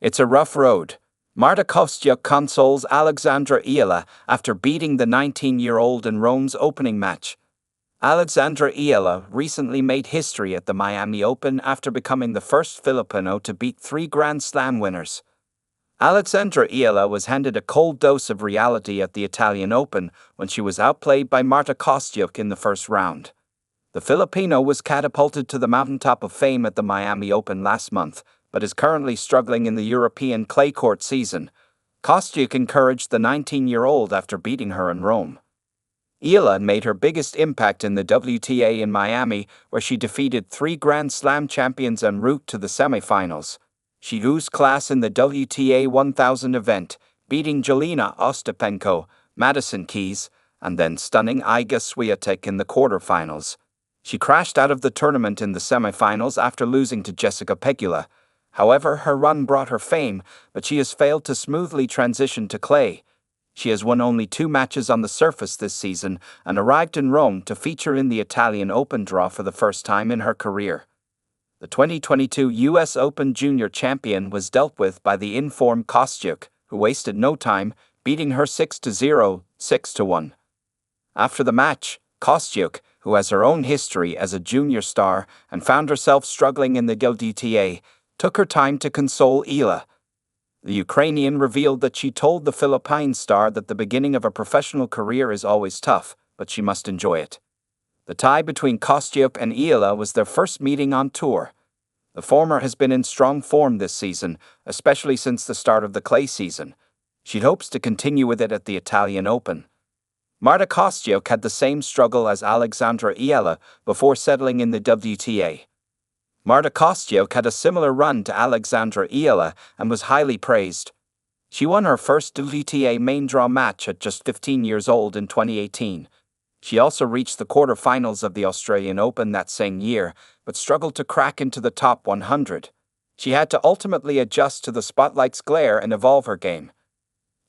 It's a rough road. Marta Kostyuk consoles Alexandra Eala after beating the 19-year-old in Rome's opening match. Alexandra Eala recently made history at the Miami Open after becoming the first Filipino to beat 3 Grand Slam winners. Alexandra Eala was handed a cold dose of reality at the Italian Open when she was outplayed by Marta Kostyuk in the first round. The Filipino was catapulted to the mountaintop of fame at the Miami Open last month, but is currently struggling in the European clay court season. Kostyuk encouraged the 19-year-old after beating her in Rome. Eala made her biggest impact in the WTA in Miami, where she defeated 3 Grand Slam champions en route to the semifinals. She oozed class in the WTA 1000 event, beating Jelena Ostapenko, Madison Keys, and then stunning Iga Swiatek in the quarterfinals. She crashed out of the tournament in the semifinals after losing to Jessica Pegula. However, her run brought her fame, but she has failed to smoothly transition to clay. She has won only 2 matches on the surface this season and arrived in Rome to feature in the Italian Open draw for the first time in her career. The 2022 US Open Junior champion was dealt with by the in-form Kostyuk, who wasted no time, beating her 6-0, 6-1. After the match, Kostyuk, who has her own history as a junior star and found herself struggling in the WTA, took her time to console Eala. The Ukrainian revealed that she told the Philippine star that the beginning of a professional career is always tough, but she must enjoy it. The tie between Kostyuk and Eala was their first meeting on tour. The former has been in strong form this season, especially since the start of the clay season. She hopes to continue with it at the Italian Open. Marta Kostyuk had the same struggle as Alexandra Eala before settling in the WTA. Marta Kostyuk had a similar run to Alexandra Eala and was highly praised. She won her first WTA main draw match at just 15 years old in 2018. She also reached the quarterfinals of the Australian Open that same year, but struggled to crack into the top 100. She had to ultimately adjust to the spotlight's glare and evolve her game.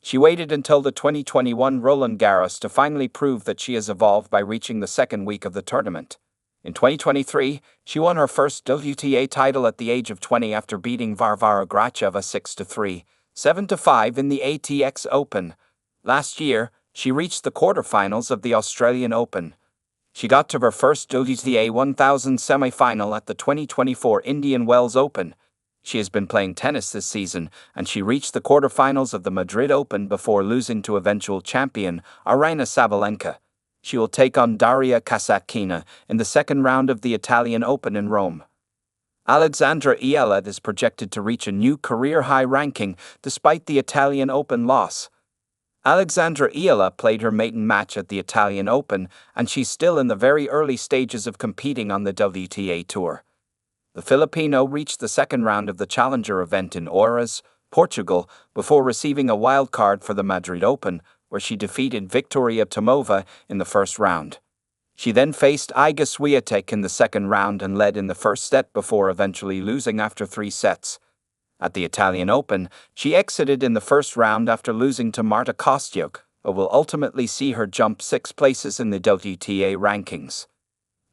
She waited until the 2021 Roland Garros to finally prove that she has evolved by reaching the second week of the tournament. In 2023, she won her first WTA title at the age of 20 after beating Varvara Gracheva 6-3, 7-5 in the ATX Open. Last year, she reached the quarterfinals of the Australian Open. She got to her first WTA 1000 semifinal at the 2024 Indian Wells Open. She has been playing tennis this season, and she reached the quarterfinals of the Madrid Open before losing to eventual champion Aryna Sabalenka. She will take on Daria Kasatkina in the second round of the Italian Open in Rome. Alexandra Eala is projected to reach a new career-high ranking despite the Italian Open loss. Alexandra Eala played her maiden match at the Italian Open, and she's still in the very early stages of competing on the WTA Tour. The Filipino reached the second round of the Challenger event in Oeiras, Portugal, before receiving a wild card for the Madrid Open, where she defeated Victoria Tomova in the first round. She then faced Iga Swiatek in the second round and led in the first set before eventually losing after 3 sets. At the Italian Open, she exited in the first round after losing to Marta Kostyuk, but will ultimately see her jump 6 places in the WTA rankings.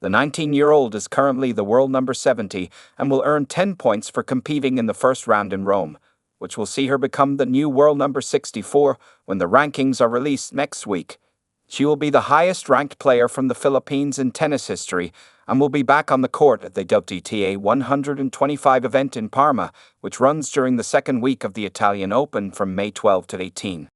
The 19-year-old is currently the world number 70 and will earn 10 points for competing in the first round in Rome, which will see her become the new world number 64 when the rankings are released next week. She will be the highest-ranked player from the Philippines in tennis history and will be back on the court at the WTA 125 event in Parma, which runs during the second week of the Italian Open from May 12 to 18.